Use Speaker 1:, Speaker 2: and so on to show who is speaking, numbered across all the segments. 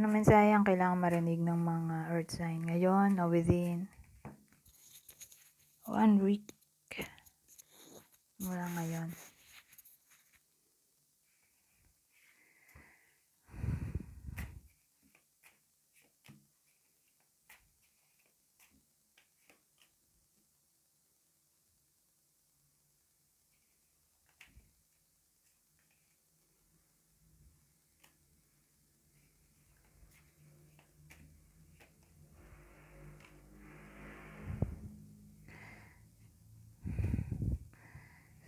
Speaker 1: Ano mensahe ang kailangang marinig ng mga earth sign ngayon o within 1 week mula ngayon?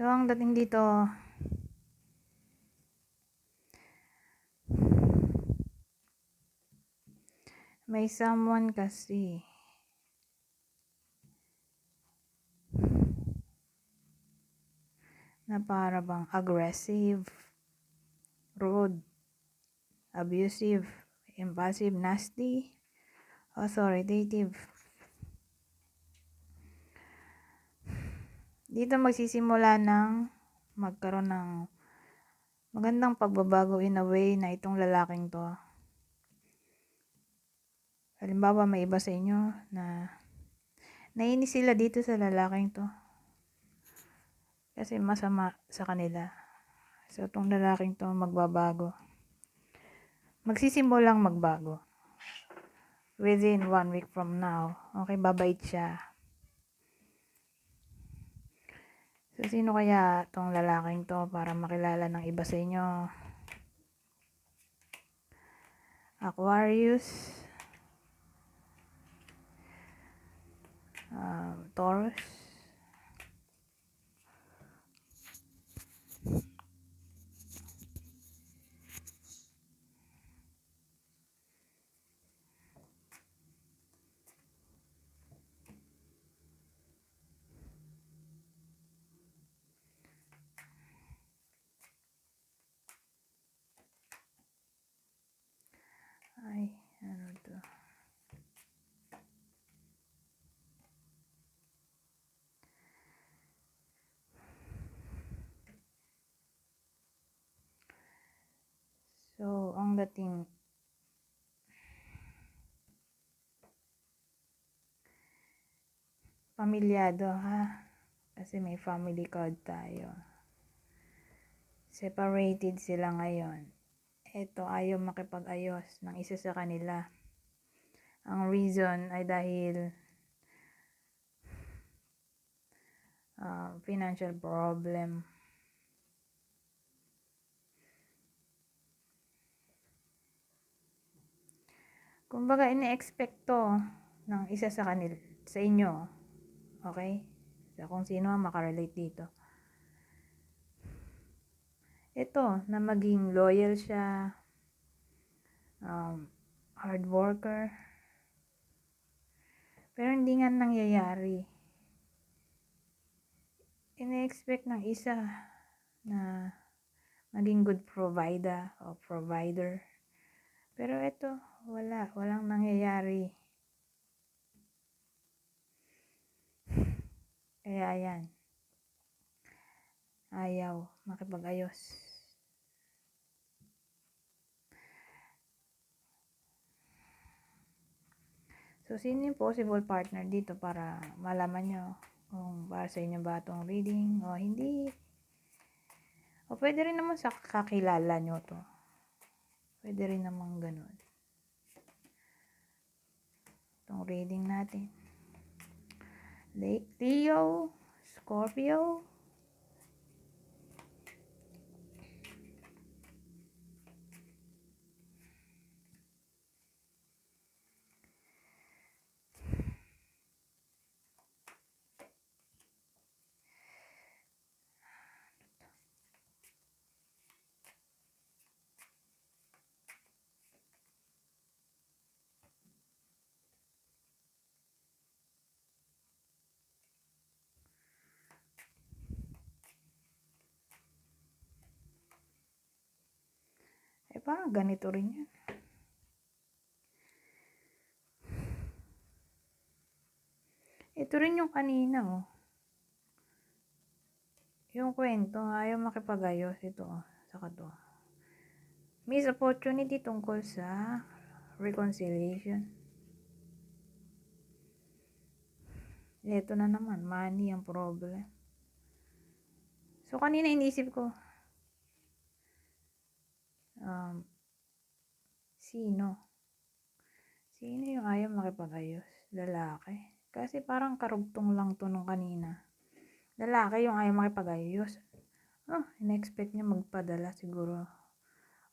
Speaker 1: So, ang dating dito, may someone kasi na para bang aggressive, rude, abusive, impulsive, nasty, authoritative. Dito magsisimula ng magkaroon ng magandang pagbabago in a way na itong lalaking to. Halimbawa, may iba sa inyo na nainis sila dito sa lalaking to kasi masama sa kanila. So, itong lalaking to magbabago. Magsisimulang magbago. Within 1 week from now. Okay, babait siya. So, sino kaya itong lalaking to para makilala ng iba sa inyo? Aquarius, Taurus, ay, ano to? So, ang dating pamilyado ha, kasi may family card tayo. Separated sila ngayon. Ito, ayaw makipag-ayos ng isa sa kanila. Ang reason ay dahil financial problem. Kumbaga, ini-expect to ng isa sa kanila, sa inyo. Okay? So, kung sino makarelate dito. Ito, na maging loyal siya, hard worker. Pero hindi nga nangyayari. Ini-expect ng isa na maging good provider o provider. Pero ito, walang nangyayari. Kaya yan, ayaw makipag-ayos. So, sino yung possible partner dito para malaman nyo kung para sa inyo ba itong reading o hindi? O pwede rin naman sa kakilala nyo to. Pwede rin naman ganun. Itong reading natin. Leo, Scorpio, parang ganito rin yan. Ito rin yung kanina, oh. Yung kwento, ayaw makipag-ayos ito, saka to. Miss opportunity tungkol sa reconciliation. Ito na naman, money ang problem. So, kanina iniisip ko, sino? Sino yung ayaw makipag-ayos? Lalaki. Kasi parang karugtong lang to nung kanina. Lalaki yung ayaw makipag-ayos. In-expect niya magpadala siguro.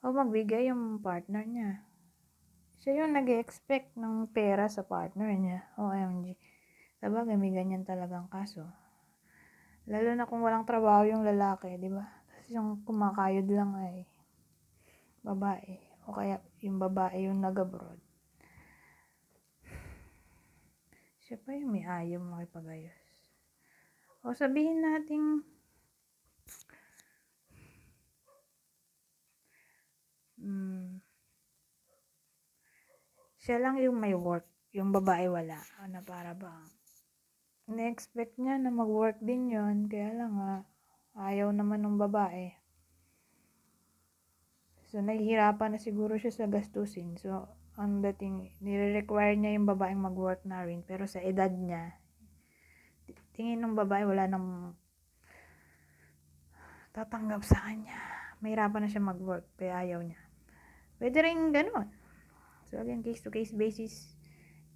Speaker 1: O magbigay yung partner niya. Siya yung nag-expect ng pera sa partner niya. OMG. Sabagay, may ganyan talagang kaso. Lalo na kung walang trabaho yung lalaki, di ba? Tapos yung kumakayod lang ay babae. O kaya yung babae yung nag-abroad. Siya pa yung may ayaw makipag-ayos. O sabihin natin, siya lang yung may work. Yung babae wala. Ano para ba? Na-expect niya na mag-work din yon, kaya lang ayaw naman ng babae. So, nahihirapan na siguro siya sa gastusin. So, ang dating, nire-require niya yung babaeng mag-work na rin. Pero sa edad niya, tingin ng babae wala nang tatanggap sa kanya. Mahirapan na siya mag-work, kaya ayaw niya. Pwede rin ganun. So, again, case-to-case basis,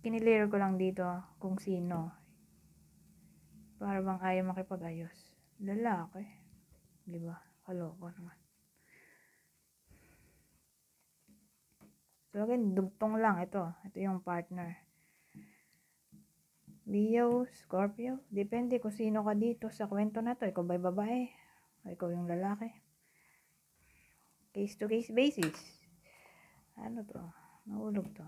Speaker 1: kinilir ko lang dito kung sino. Para bang ayaw makipag-ayos. Lalaki. Diba? Kaloko naman. So again, dugtong lang ito. Ito yung partner. Leo, Scorpio. Depende kung sino ka dito sa kwento na to. Ikaw ba'y babae? O ikaw yung lalaki? Case to case basis. Ano to? Nahulog to.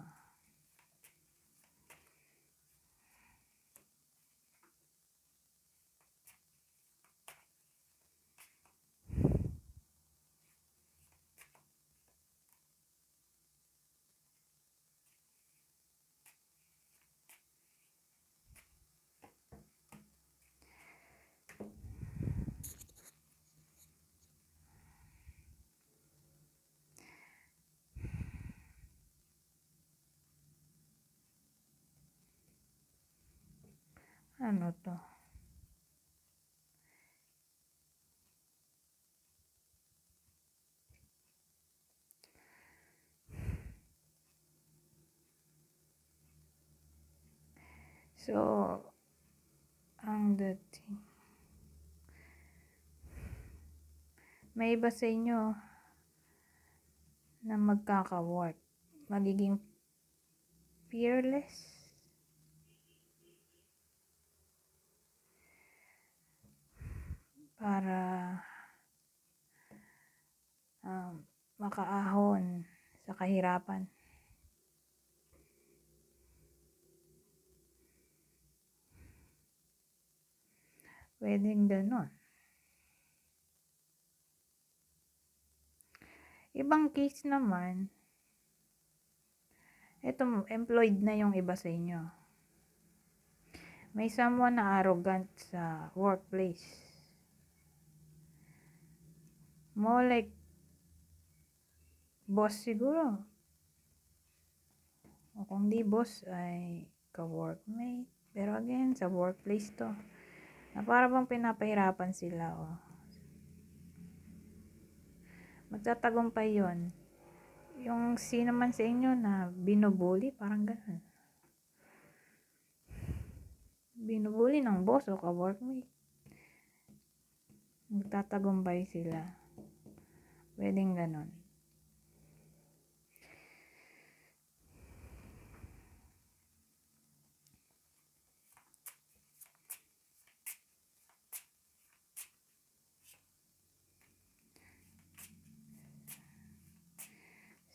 Speaker 1: Ano to? So, ang dating. May iba sa inyo na magkaka-work. Magiging fearless. Para makaahon sa kahirapan. Pwedeng ganon. Ibang case naman, ito, employed na yung iba sa inyo. May someone na arrogant sa workplace. More like, boss siguro. O kung di boss, ay ka-workmate. Pero again, sa workplace to. Na para bang pinapahirapan sila, Magtatagumpay yon. Yung sino man sa inyo na binubuli, parang ganun. Binubuli ng boss o ka-workmate. Magtatagumpay sila. Pwedeng ganun.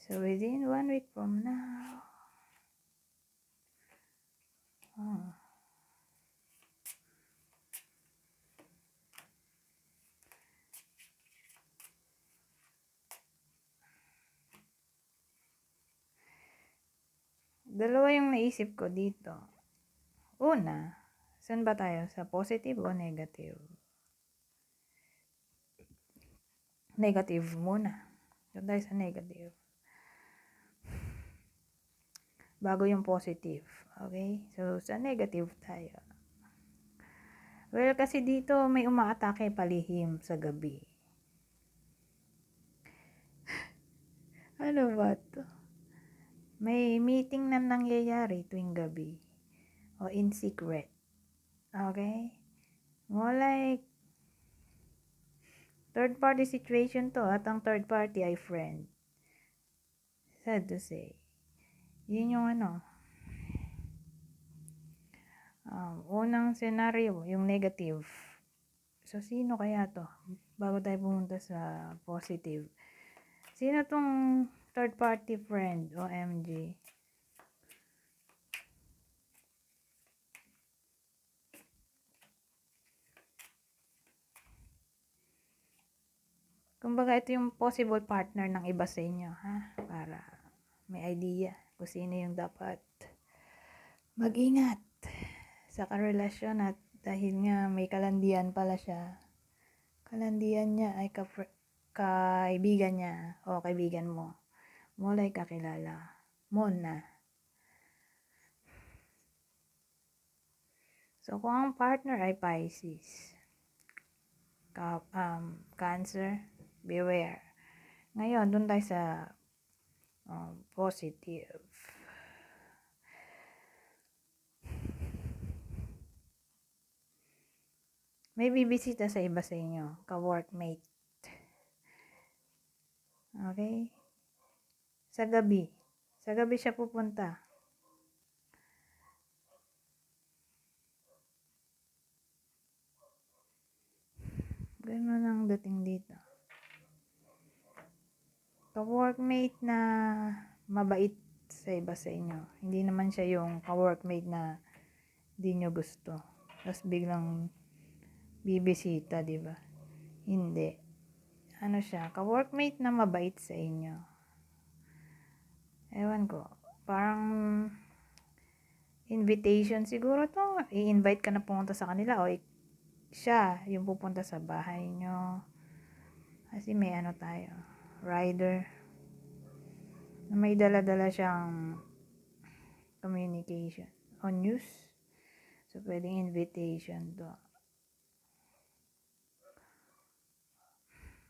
Speaker 1: So, within 1 week from now, dalawa yung naisip ko dito. Una, saan ba tayo? Sa positive o negative? Negative muna. Doon tayo sa negative. bago yung positive. Okay? So, sa negative tayo. Well, kasi dito may umaatake palihim sa gabi. Ano ba to? May meeting na nangyayari tuwing gabi. O in secret. Okay? More like third party situation to at ang third party ay friend. Sad to say. Yun yung unang scenario, yung negative. So, sino kaya to? Bago tayo pumunta sa positive. Sino tong third party friend? OMG. Kumbaga, ito yung possible partner ng iba sa inyo, ha? Para may idea kung sino yung dapat mag-ingat sa karelasyon at dahil nga may kalandian pala siya. Kalandian niya ay kaibigan niya o kaibigan mo. Mulay kakilala mo na. So, kung ang partner ay Pisces, Cancer, beware. Ngayon, dun tayo sa positive. May bibisita sa iba sa inyo, ka-workmate. Okay? Sa gabi. Sa gabi siya pupunta. Ganun ang dating dito. Ka-workmate na mabait sa iba sa inyo. Hindi naman siya yung ka-workmate na di nyo gusto. Tapos biglang bibisita, di ba? Hindi. Ano siya? Ka-workmate na mabait sa inyo. Ewan ko. Parang invitation siguro to. I-invite ka na pumunta sa kanila o siya yung pupunta sa bahay nyo. Kasi may tayo. Rider. May dala-dala siyang communication o news. So, pwedeng invitation to.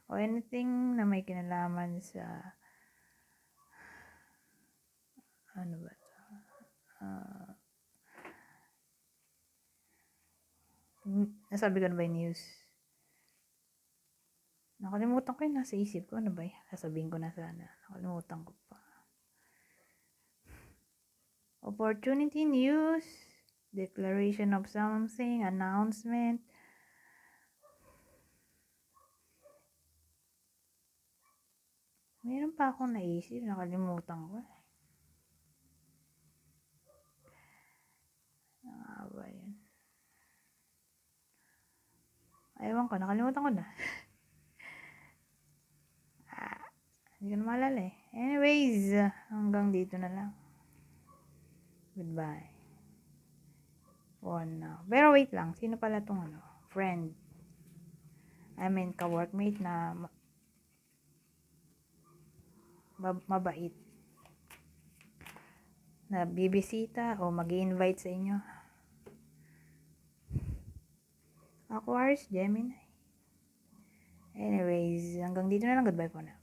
Speaker 1: O anything na may kinalaman sa ano ba to? Nasabi ko na ba yung news? Nakalimutan ko yung nasa isip ko. Ano ba yan? Sasabihin ko na sana. Nakalimutan ko pa. Opportunity news. Declaration of something. Announcement. Meron pa akong naisip. Nakalimutan ko. Ba yun? Ewan ko. Nakalimutan ko na. Hindi ko na maalala eh. Anyways, hanggang dito na lang. Goodbye. For now. Pero wait lang. Sino pala tong friend? I mean, ka-workmate na mabait. Na bibisita o mag-i-invite sa inyo. Aquarius, Gemini. Anyways, hanggang dito na lang. Goodbye po na.